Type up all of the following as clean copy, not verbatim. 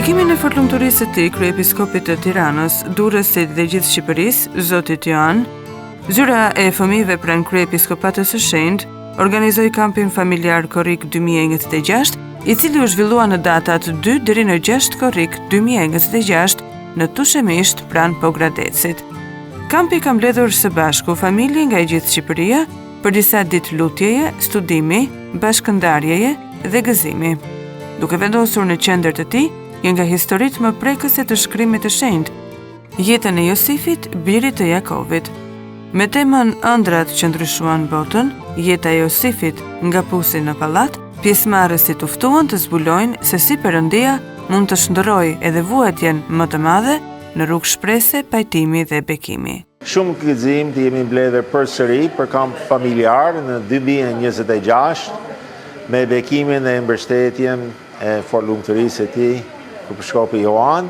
bekimin e fortlumturisë së tij, kryepiskopit të Tiranës, Durrësit dhe gjithë Shqipërisë, zotit Joan, zyra e fëmijëve pranë kryepiskopatës së Shenjtë organizoi kampin familjar korrik 2026, i cili u zhvillua në datat 2 deri në 6 korrik 2026 në Tushemisht pranë Pogradecit. Kampi ka mbledhur së bashku familje nga gjithë Shqipëria për disa ditë lutjeje, studimi, bashkëndarjeje dhe gëzimi. Duke vendosur në qendër të tij një nga historitë më prekëse të shkrimit të shenjtë, jetën e Josifit, birit të Jakovit. Me temën ëndrat që ndryshuan botën, jeta e Josifit nga pusi në pallat, pjesëmarrësit u ftuan të zbulojnë se si Perëndia mund të shndërrojë edhe vuajtjen më të madhe në rrugë shprese, pajtimi dhe bekimi. Shumë gëzim të jemi mbledhur përsëri për kamp familjar në 2026 me bekimin e mbështetjen e fortlumturisë së tij Kryepiskopi Joan.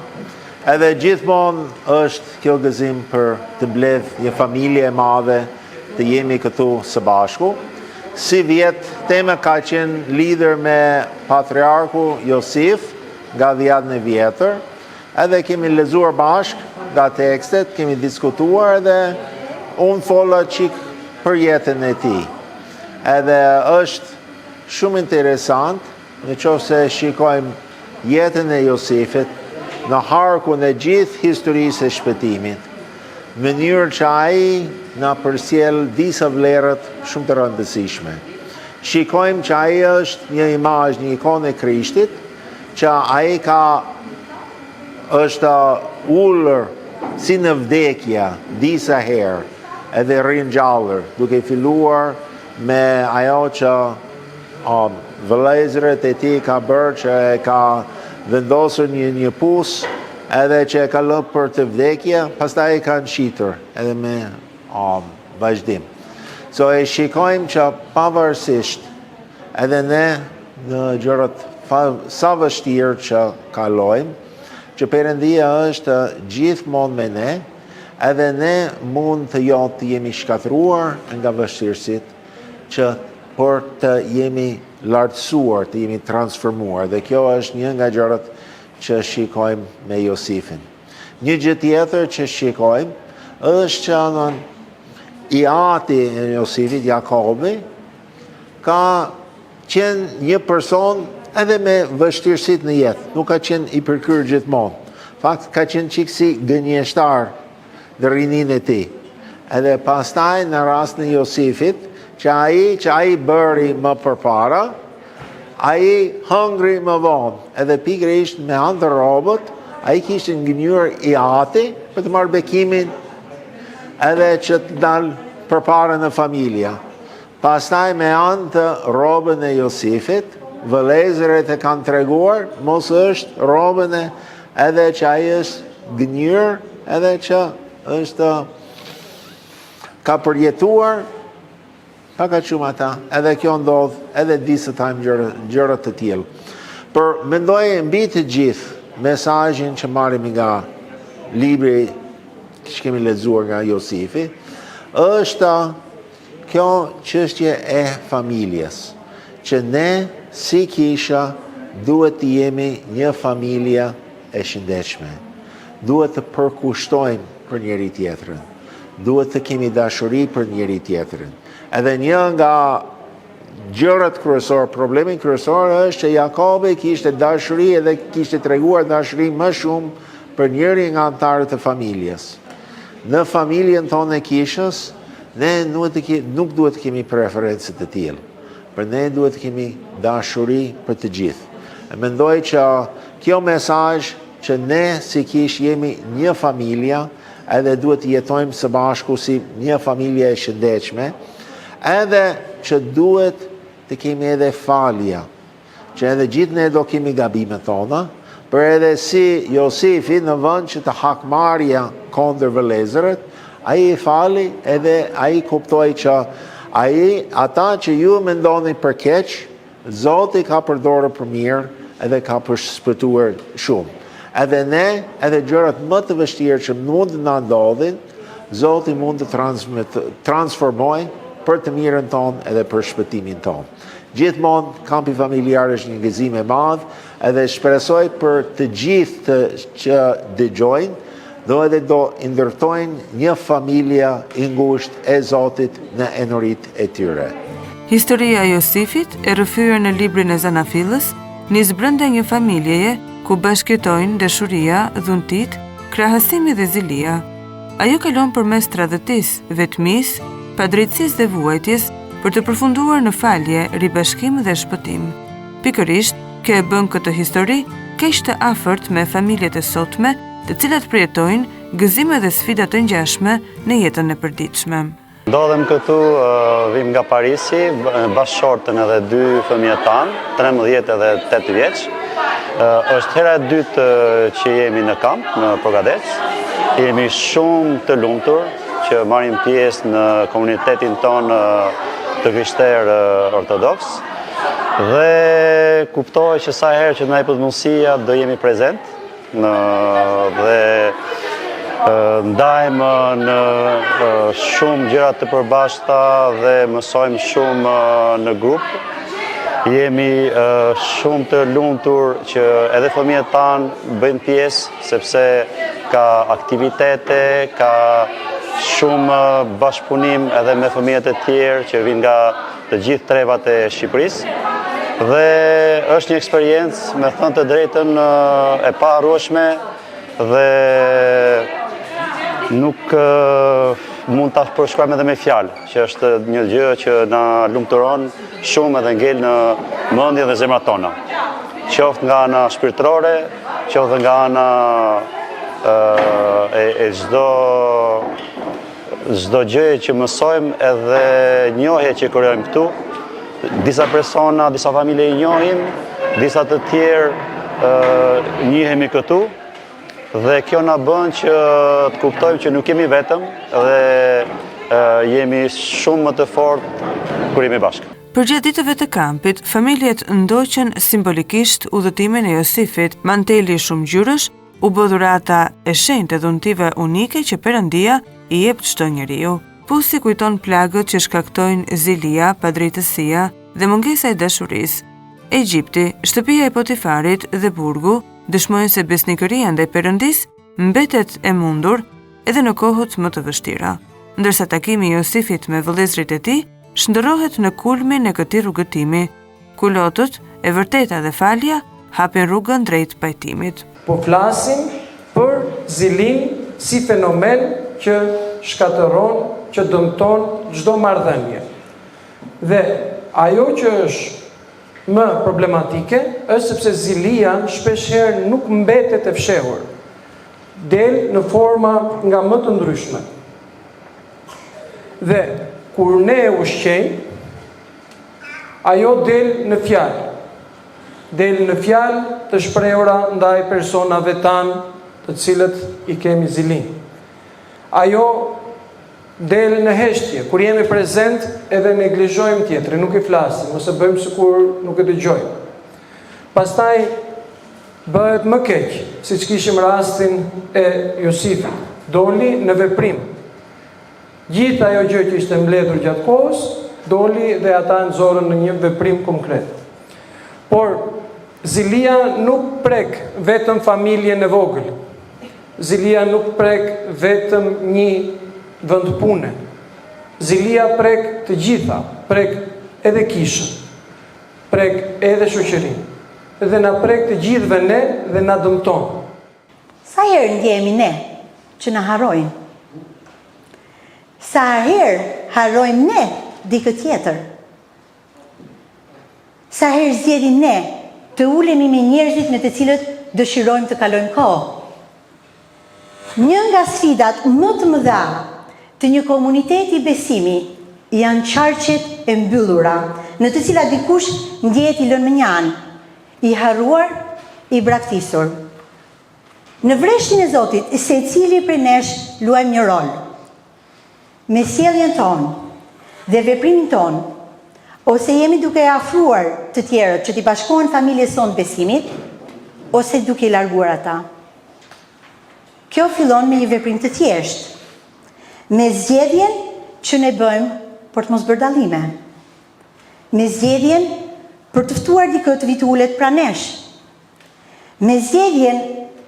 Edhe gjithmonë është kjo gëzim për të mbledh një familje e madhe, të jemi këtu së bashku. Si vjet, tema ka qenë lidhur me patriarku Josif nga dhjetën e vjetër, edhe kemi lexuar bashk nga tekstet, kemi diskutuar edhe unë fola çik për jetën e tij. Edhe është shumë interesant, nëse shikojmë jetën e Josifit në harkun e gjithë historisë e shpëtimit, në mënyrë që ai na përsjell disa vlerët shumë të rëndësishme. Shikojmë që ai është një imazh, një ikonë e Krishtit, që ai është ullur si në vdekja disa herë, edhe ringjallur, duke filluar me ajo që vëllezërit e tij ka bërë, që e ka vendosur një pus, edhe që e ka lënë për të vdekja, pastaj e kanë shitur edhe me vazhdim. So e shikojmë që pavarësisht edhe ne në gjërat sa vështirë që kalojmë, që Perëndia është gjithmonë me ne, edhe ne mund të jemi shkatruar nga vështirësitë, por të jemi lartësuar, të jemi transformuar. Dhe kjo është një nga gjërat që shikojmë me Josifin. Një gjë tjetër që shikojmë është që i ati e Josifit, Jakobi, ka qenë një person edhe me vështirësit në jetë, nuk ka qenë i përkryer gjithmonë. Fakt, ka qenë çik si gënjeshtar në rinin e tij. Edhe pastaj në rastin e Josifit, që ai bëri më përpara, ai hëngri më vonë, edhe pikërisht me anë të robët, ai kishte ngënjur i ati për të marrë bekimin edhe që të dalë përpara në familja. Pastaj me anë të robën e Josifit, vëllezërit e kanë treguar, mos është robën edhe që ai është gënjur, edhe që është ka përjetuar, ka shumë ata, edhe kjo ndodh, edhe disa gjëra të tilla. Por mendoj mbi të gjithë mesazhin që marrim nga libri që kemi lexuar nga Josifi, është kjo çështje e familjes, që ne si kisha duhet të jemi një familje e shëndetshme. Duhet të përkushtojmë për njëri tjetrin. Duhet të kemi dashuri për njëri tjetrin. Edhe një nga gjërat kryesore, problemin kryesor është që Jakobi kishte dashuri edhe kishte treguar dashuri më shumë për njëri nga anëtarët e familjes. Në familjen tonë e kishës, ne nuk duhet të kemi preferencë të tilla. Për ne duhet të kemi dashuri për të gjithë. Mendoj që kjo mesazh që ne si kish jemi një familje, edhe duhet të jetojmë së bashku si një familje e shëndetshme, edhe që duhet të kemi edhe falja, që edhe gjithë ne do kemi gabimet tona, për edhe si Josifi në vend që të hakmarrja kundër vëllezërët, ai i fali edhe ai kuptoi që ata që ju mendoni për keq, Zoti ka përdorur për mirë edhe ka përshpëtuar shumë. Edhe ne, edhe gjërat më të vështira që mund të na ndodhin, Zoti mund të transformojë për të mirën tonë edhe për shpëtimin tonë. Gjithmonë kampi familjar është një gëzim e madh, edhe shpresoj për të gjithë që dëgjojnë, edhe do ndërtojnë një familje i ngushtë e Zotit në emërit e tyre. Historia e Josifit e rrëfyer në librin e Zanafillës nis brenda një familjeje ku bashkëtojnë dashuria, dhuntit, krahasimi dhe zilia. Ajo kalon përmes tradhëtisë, vetmisë, padrejtësisë dhe vuajtjes për të përfunduar në falje, ribashkim dhe shpëtim. Pikërisht, kjo e bën këtë histori keq të afërt me familjet e sotme, të cilat përjetojnë gëzime dhe sfida të ngjashme në jetën e përditshme. Ndodhem këtu, vim nga Parisi, bashkëshortën edhe 2 fëmijët tanë, 13 edhe 8 vjeç. Është hera e dytë që jemi në kamp, në Progadec. Jemi shumë të lumtur që marrim pjesë në komunitetin tonë të krishterë ortodoks. Dhe kuptoj që sa herë që na jepet mundësia do jemi prezent dhe ndajmë në shumë gjëra të përbashkëta dhe mësojmë shumë në grup. Jemi shumë të lumtur që edhe fëmijët tanë bëjnë pjesë, sepse ka aktivitete, ka shumë bashkëpunim edhe me fëmijët e tjerë që vinë nga të gjithë trevat e Shqipërisë. Dhe është një eksperiencë, me thënë të drejtën, e paharrueshme dhe nuk mund ta përshkruajmë edhe me fjalë, që është një gjë që na lumturon shumë edhe ngel në mendje dhe zemrat tona. Qoftë nga ana shpirtërore, qoftë nga ana e çdo gjëje që mësojmë edhe njohje që krijojmë këtu. Disa persona, disa familje i njohim, disa të tjerë njihemi këtu. Dhe kjo na bën që të kuptojmë që nuk jemi vetëm dhe jemi shumë më të fortë kur jemi bashkë. Përgjatë ditëve të kampit, familjet ndoqën simbolikisht udhëtimin e Josifit, manteli shumë ngjyrësh, u bë dhurata e shenjtë e dhuntive unike që Perëndia i jep çdo njeriu. Pusi kujton plagët që shkaktojnë zilia, padrejtësia dhe mungesa e dashurisë. Egjipti, shtëpia e Potifarit dhe burgu dëshmojnë se besnikëria ndaj Perëndis mbetet e mundur edhe në kohët më të vështira, ndërsa takimi i Josifit me vëllezërit e tij shndërrohet në kulmin e këtij rrugëtimi, ku lotët e vërteta dhe falja hapin rrugën drejt pajtimit. Po flasim për zilin si fenomen që shkatëron, që dëmton çdo marrëdhënie. Dhe ajo që është më problematike është sepse zilia shpeshherë nuk mbetet e fshehur, del në forma nga më të ndryshme. Dhe kur ne e ushqejmë, ajo del në fjalë. Del në fjalë të shprehura ndaj personave tanë të cilët i kemi zilin. Ajo del në heshtje, kur jemi prezent edhe neglizhojmë tjetrin, nuk i flasim, ose bëjmë sikur nuk e dëgjojmë. Pastaj bëhet më keq, siç kishim rastin e Josifit, doli në veprim. Gjithë ajo gjë që ishte mbledhur gjatë kohës, doli dhe ata nxorën në një veprim konkret. Por zilia nuk prek vetëm familjen e vogël. Zilia nuk prek vetëm një vend pune. Zilia prek të gjitha, prek edhe kishën, prek edhe shoqërinë, dhe na prek të gjithëve ne dhe na dëmton. Sa herë ndjehemi ne që na harrojnë? Sa herë harrojmë ne dikë tjetër? Sa herë zgjedhim ne të ulemi me njerëzit me të cilët dëshirojmë të kalojmë kohë? Një nga sfidat më të mëdha të një komuniteti besimi janë qarqet e mbyllura, në të cilat dikush ndjehet i lënë më njanë, i harruar, i braktisur. Në vreshtin e Zotit, secili prej nesh luajmë një rol. Me sjelljen tonë dhe veprimin tonë, ose jemi duke e afruar të tjerët që t'i bashkohen familjes sonë besimit, ose duke i larguar ata. Kjo fillon me një veprim të thjeshtë, me zgjedhjen që ne bëjmë për të mos bërë dallime, me zgjedhjen për të ftuar dikë të vitë ulet pra nesh, me zgjedhjen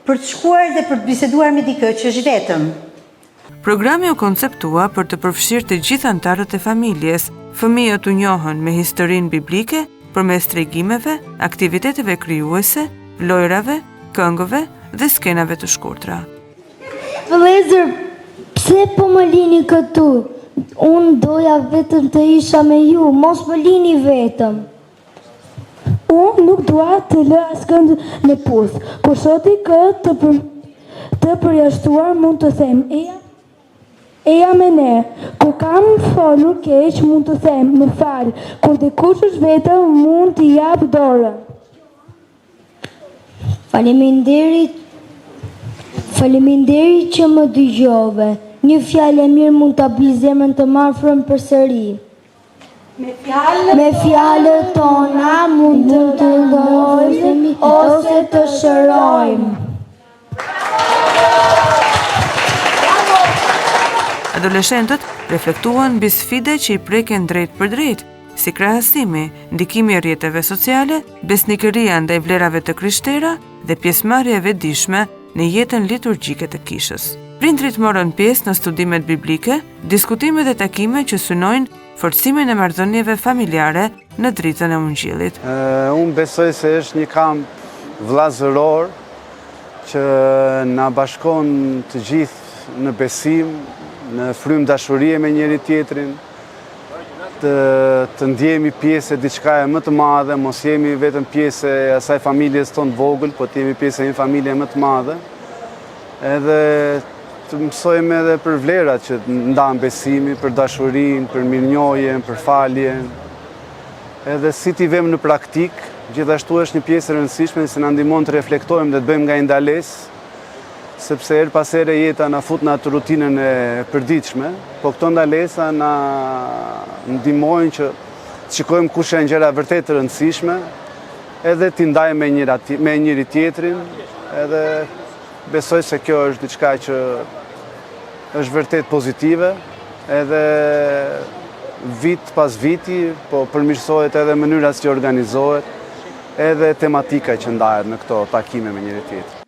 për të shkuar dhe për të biseduar me dikë që është vetëm. Programi u konceptua për të përfshirë të gjithë anëtarët e familjes. Fëmijët u njohën me historinë biblike përmes tregimeve, aktiviteteve krijuese, lojrave, këngëve dhe skenave të shkurtra. Vëllezër, pse po më lini këtu? Unë doja vetëm të isha me ju, mos më lini vetëm. Unë nuk dua të lë askënd në puth. Kur shoti këtë të përjashtuar mund të them, eja me ne. Kur kam folur keq mund të them, më fal. Kur dikush është vetëm mund t'i jap dorën. Faleminderit që më dëgjove. Një fjalë e mirë mund ta bëj zemrën të afërm përsëri. Me fjalët tona mund të ndihmojmë ose të shërojmë. Adoleshentët reflektuan mbi sfide që i preken drejt për drejt, si krahasimi, ndikimi i rrjeteve sociale, besnikëria ndaj vlerave të krishtera dhe pjesëmarrja e vetëdijshme në jetën liturgjike të kishës. Prindrit morën pjesë në studimet biblike, diskutime dhe takime që synojnë forcimin e marrëdhënieve familjare në dritën e Ungjillit. Unë besoj se është një kamp vllazëror që na bashkon të gjithë në besim, në frymë dashurie me njëri tjetrin, të ndjemi pjesë e diçka e më të madhe, mos jemi vetëm pjesë e asaj familjes tonë vogël, po të jemi pjesë e një familje më të madhe. Edhe të mësojmë edhe për vlerat që ndanë besimi, për dashurinë, për mirënjohjen, për faljen. Edhe si t'i vëmë në praktik, gjithashtu është një pjesë e rëndësishme se na ndihmon të reflektojmë dhe të bëjmë nga ndalesë, sepse her pas here jeta na fut në atë rutinën e përditshme, po këto ndalesa na ndihmojnë që të shikojmë kush janë gjëra vërtet të rëndësishme, edhe t'i ndajmë me njëri tjetrin, edhe besoj se kjo është diçka që është vërtet pozitive, edhe vit pas viti, po përmirësohet edhe mënyra si organizohet, edhe tematika që ndahet në këto takime me njëri tjetrin.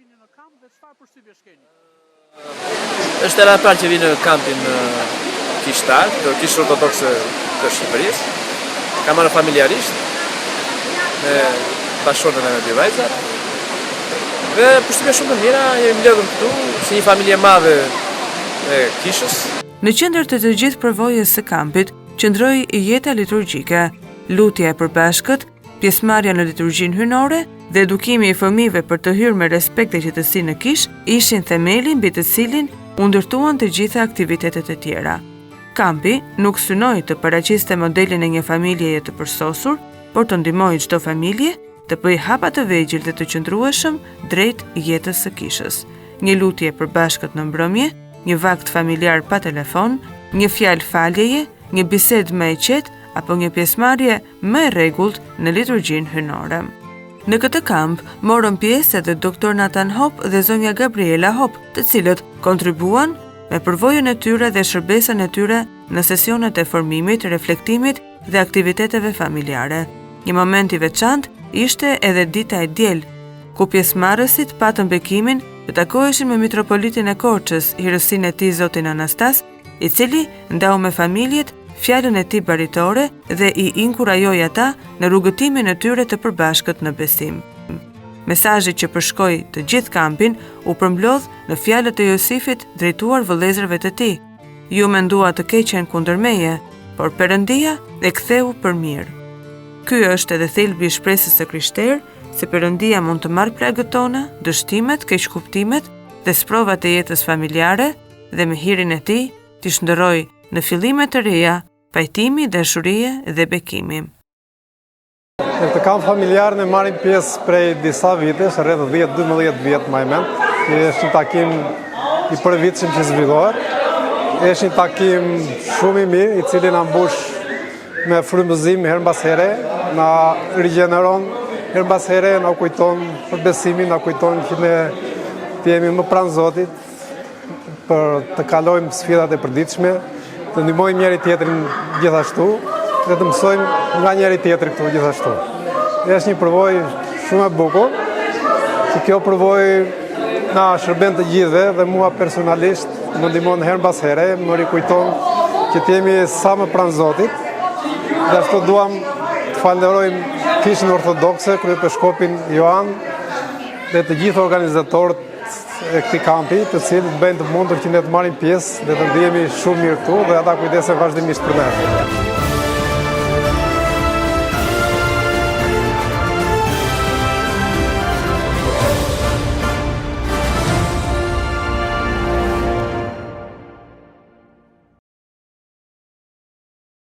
Është era e parë që vi në kampin kishtar, të kishë ortodokse të Shqipërisë. Kam marrë familjarisht, me bashkëshortën e me dy vajzat. Dhe përshtypje shumë të mira, jemi mbledhur këtu si një familje madhe e kishës. Në qendër të gjithë përvojës së kampit qëndroi jeta liturgjike, lutja e përbashkët, pjesëmarrja në liturgjinë hyjnore dhe edukimi i fëmijëve për të hyrë me respekt dhe qetësi në kishë ishin themeli mbi të cilin u ndërtuan të gjitha aktivitetet e tjera. Kampi nuk synoi të paraqiste modelin e një familjeje të përsosur, por të ndihmojë çdo familje të bëjë hapa të vegjël dhe të qëndrueshëm drejt jetës së kishës. Një lutje e përbashkët në mbrëmje, një vakt familjar pa telefon, një fjalë faljeje, një bisedë më e qetë apo një pjesëmarrje më e rregullt në liturgjinë hyjnore. Në këtë kamp morën pjesë edhe doktor Nathan Hop dhe zonja Gabriela Hop, të cilët kontribuan me përvojën e tyre dhe shërbesën e tyre në sesionet e formimit, reflektimit dhe aktiviteteve familjare. Një moment i veçantë ishte edhe dita e diel, ku pjesëmarrësit patën bekimin të takoheshin me mitropolitin e Korçës, hirësinë e tij zotin Anastas, i cili ndau me familjet fjalën e tij baritore dhe i inkurajoi ata në rrugëtimin e tyre të përbashkët në besim. Mesazhi që përshkoi të gjithë kampin u përmblodh në fjalët e Josifit drejtuar vëllezërve të tij. Ju mendua të keqen kundër meje, por Perëndia e ktheu për mirë. Ky është edhe thelbi i shpresës së krishterë, se Perëndia mund të marrë plagët tona, dështimet, keqkuptimet dhe sprovat e jetës familjare dhe me hirin e tij t'i shndërrojë në fillime të reja, pajtimi, dashurie dhe bekimi. Në këtë kamp familjar ne marrim pjesë prej disa vitesh, rreth 10-12 vjet më mend. Është një takim i përvitshëm që zhvillohet. Është një takim shumë i mirë, i cili na mbush me frymëzim her mbas here, na rigjeneron her mbas here, na kujton për besimin, na kujton që ne të jemi më pranë Zotit, për të kalojmë sfidat e përditshme, të ndihmojmë njëri tjetrin gjithashtu dhe të mësojmë nga njëri tjetri këtu gjithashtu. është një përvojë shumë e bukur, që kjo përvojë na shërben të gjithëve dhe mua personalisht më ndihmon her mbas here, më rikujton që të jemi sa më pranë Zotit. Dhe ashtu duam të falenderojmë Kishën Ortodokse, kryepiskopin Joan dhe të gjithë organizatorët e këtij kampi, të cilët bëjnë të mundur që ne të marrim pjesë dhe të ndihemi shumë mirë këtu dhe ata kujdesen vazhdimisht për ne.